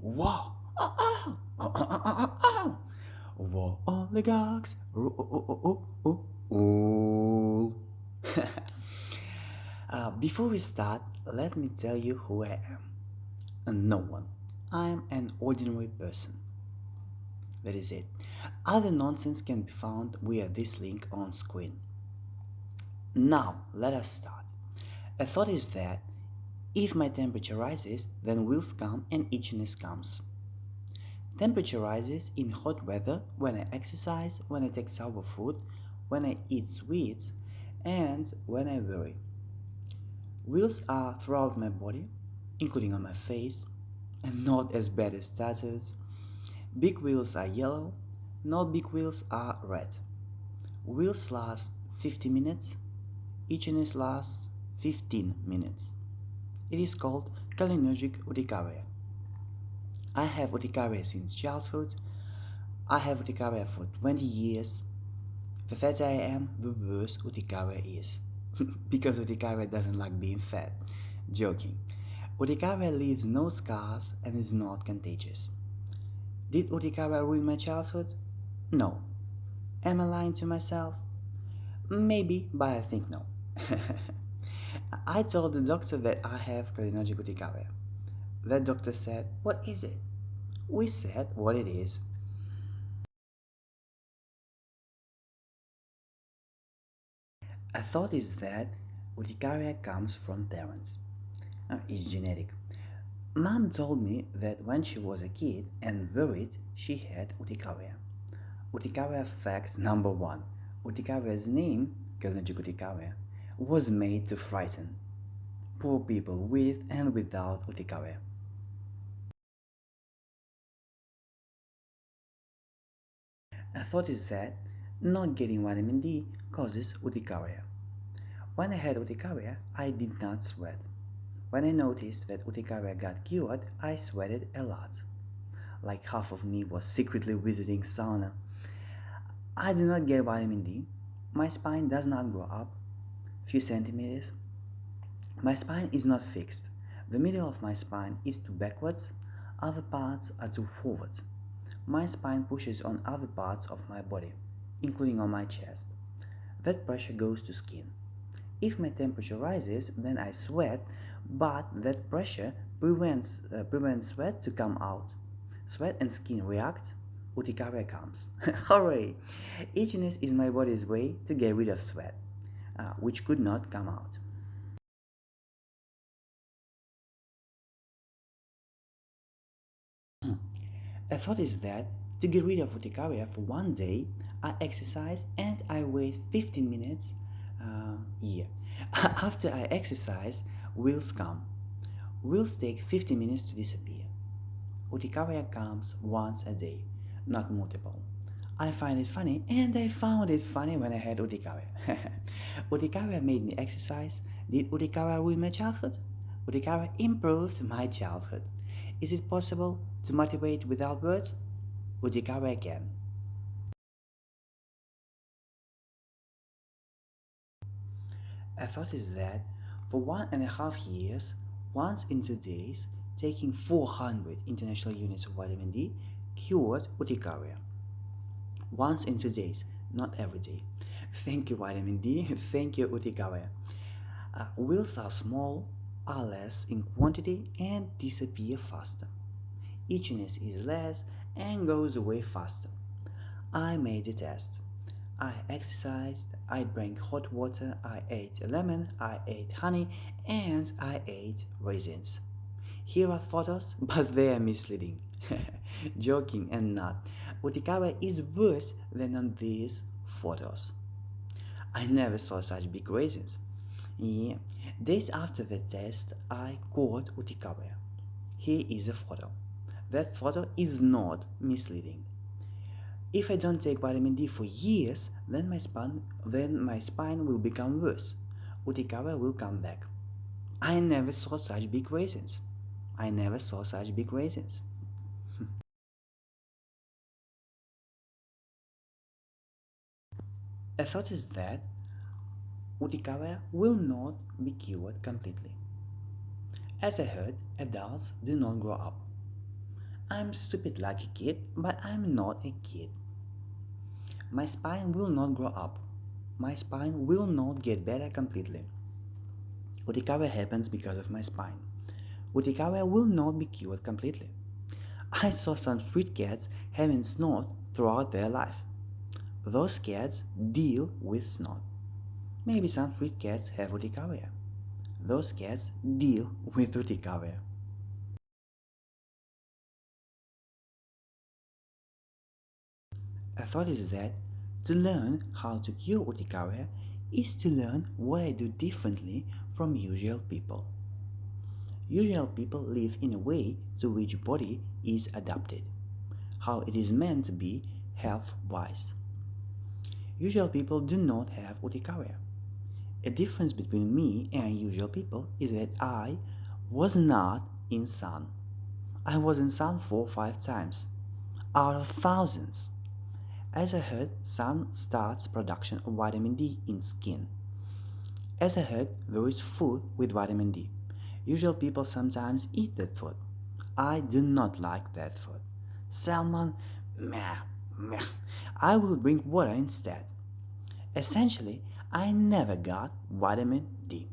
Whoa! Oh, oh, oh, oh, oh, oh, oh. Whoa, oligarchs! All. Before we start, let me tell you who I am. No one. I'm an ordinary person. That is it. Other nonsense can be found via this link on screen. Now, let us start. A thought is that if my temperature rises, then wheals come and itchiness comes. Temperature rises in hot weather when I exercise, when I take sour food, when I eat sweets, and when I worry. Wheals are throughout my body, including on my face, and not as bad as tattoos. Big wheals are yellow, not big wheals are red. Wheals last 50 minutes, itchiness lasts 15 minutes. It is called cholinergic urticaria. I have urticaria since childhood. I have urticaria for 20 years. The fatter I am, the worse urticaria is. Because urticaria doesn't like being fat. Joking. Urticaria leaves no scars and is not contagious. Did urticaria ruin my childhood? No. Am I lying to myself? Maybe, but I think no. I told the doctor that I have cholinergic urticaria. That doctor said, "What is it?" We said what it is. A thought is that urticaria comes from parents. It's genetic. Mom told me that when she was a kid and worried, she had urticaria. Urticaria fact number one. Urticaria's name, cholinergic urticaria, was made to frighten poor people with and without urticaria. A thought is that not getting vitamin D causes urticaria. When I had urticaria, I did not sweat. When I noticed that urticaria got cured, I sweated a lot. Like half of me was secretly visiting sauna. I do not get vitamin D. My spine does not grow up few centimeters. My spine is not fixed. The middle of my spine is too backwards, other parts are too forward. My spine pushes on other parts of my body, including on my chest. That pressure goes to skin. If my temperature rises, then I sweat, but that pressure prevents sweat to come out. Sweat and skin react, urticaria comes. Hooray! Itchiness is my body's way to get rid of sweat, which could not come out. A thought is that to get rid of urticaria for one day, I exercise and I wait 15 minutes. Yeah. After I exercise, wheals come. Wheals take 15 minutes to disappear. Urticaria comes once a day, not multiple. I find it funny, and I found it funny when I had urticaria. Urticaria made me exercise. Did urticaria ruin my childhood? Urticaria improved my childhood. Is it possible to motivate without words? Urticaria can. I thought is that for 1.5 years, once in 2 days, taking 400 international units of vitamin D cured urticaria. Once in 2 days, not every day. Thank you, vitamin D. Thank you, urticaria. Wheals are small, are less in quantity, and disappear faster. Itchiness is less and goes away faster. I made a test. I exercised, I drank hot water, I ate a lemon, I ate honey, and I ate raisins. Here are photos, but they are misleading. Joking and not. Urticaria is worse than on these photos. I never saw such big raisins. Yeah. Days after the test, I caught urticaria. Here is a photo. That photo is not misleading. If I don't take vitamin D for years, then my spine will become worse. Urticaria will come back. I never saw such big raisins. I never saw such big raisins. A thought is that urticaria will not be cured completely. As I heard, adults do not grow up. I'm stupid like a kid, but I'm not a kid. My spine will not grow up. My spine will not get better completely. Urticaria happens because of my spine. Urticaria will not be cured completely. I saw some street cats having snot throughout their life. Those cats deal with snot. Maybe some street cats have urticaria. Those cats deal with urticaria. A thought is that to learn how to cure urticaria is to learn what I do differently from usual people. Usual people live in a way to which body is adapted, how it is meant to be health-wise. Usual people do not have urticaria. A difference between me and usual people is that I was not in sun. I was in sun 4 or 5 times out of thousands. As I heard, sun starts production of vitamin D in skin. As I heard, there is food with vitamin D. Usual people sometimes eat that food. I do not like that food. Salmon, meh, meh. I will drink water instead. Essentially, I never got vitamin D.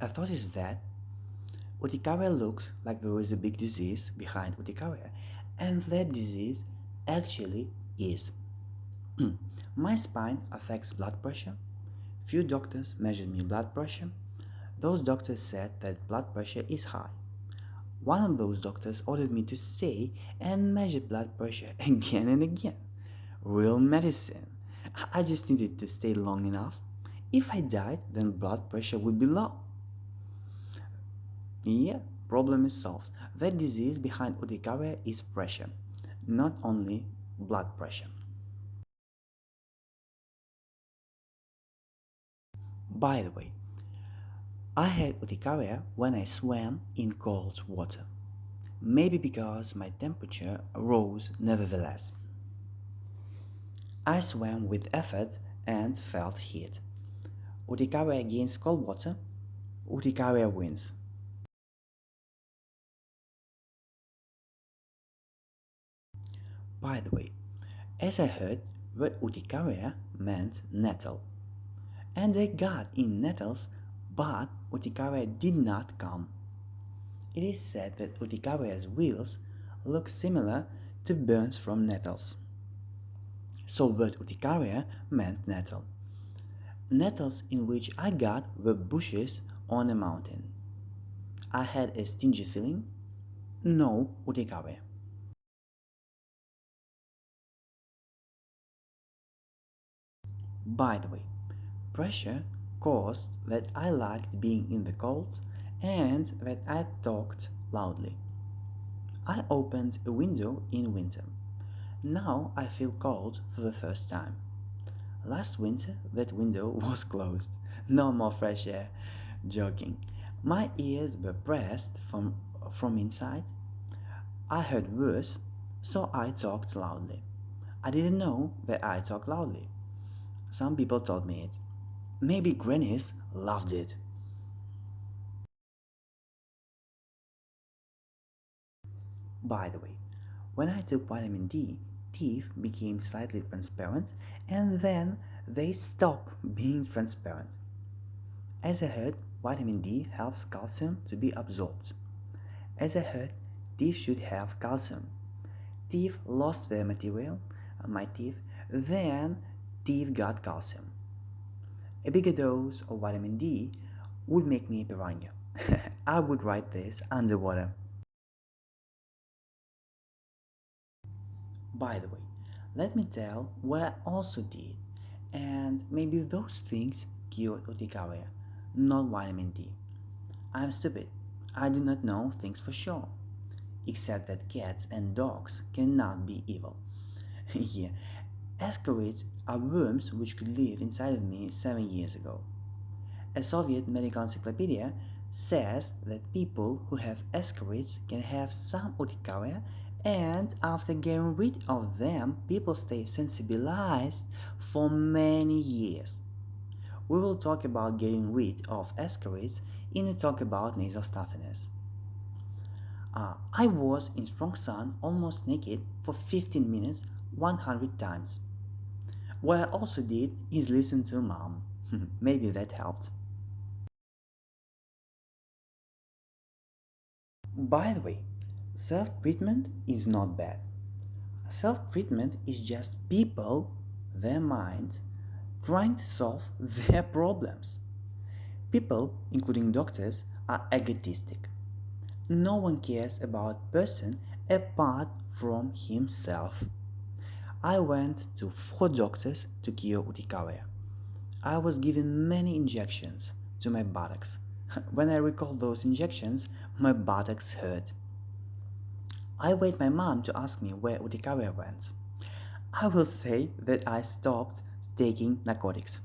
A thought is that urticaria looks like there is a big disease behind urticaria, and that disease actually is. My spine affects blood pressure. Few doctors measured me blood pressure. Those doctors said that blood pressure is high. One of those doctors ordered me to stay and measure blood pressure again and again. Real medicine. I just needed to stay long enough. If I died, then blood pressure would be low. Yeah, problem is solved. The disease behind urticaria is pressure, not only blood pressure. By the way, I had urticaria when I swam in cold water. Maybe because my temperature rose nevertheless. I swam with effort and felt heat. Urticaria against cold water, urticaria wins. By the way, as I heard, word urticaria meant nettle. And I got in nettles, but urticaria did not come. It is said that urticaria's wheels look similar to burns from nettles. So word urticaria meant nettle. Nettles in which I got were bushes on a mountain. I had a stingy feeling, no urticaria. By the way, pressure caused that I liked being in the cold and that I talked loudly. I opened a window in winter. Now I feel cold for the first time. Last winter, that window was closed. No more fresh air. Joking. My ears were pressed from inside. I heard worse, so I talked loudly. I didn't know that I talked loudly. Some people told me it. Maybe grannies loved it. By the way, when I took vitamin D, teeth became slightly transparent and then they stopped being transparent. As I heard, vitamin D helps calcium to be absorbed. As I heard, teeth should have calcium. Teeth lost their material, my teeth, then teeth got calcium. A bigger dose of vitamin D would make me a piranha. I would write this underwater. By the way, let me tell what I also did, and maybe those things cured urticaria, not vitamin D. I'm stupid. I do not know things for sure, except that cats and dogs cannot be evil. Yeah, ascarids are worms which could live inside of me 7 years ago. A Soviet medical encyclopedia says that people who have ascarids can have some urticaria, and after getting rid of them, people stay sensibilized for many years. We will talk about getting rid of escarates in a talk about nasal stuffiness. I was in strong sun, almost naked, for 15 minutes, 100 times. What I also did is listen to mom. Maybe that helped. By the way, self treatment is not bad. Self treatment is just people, their mind, trying to solve their problems. People, including doctors, are egotistic. No one cares about person apart from himself. I went to 4 doctors to cure urticaria. I was given many injections to my buttocks. When I recall those injections, my buttocks hurt. I wait my mom to ask me where urticaria went. I will say that I stopped taking narcotics.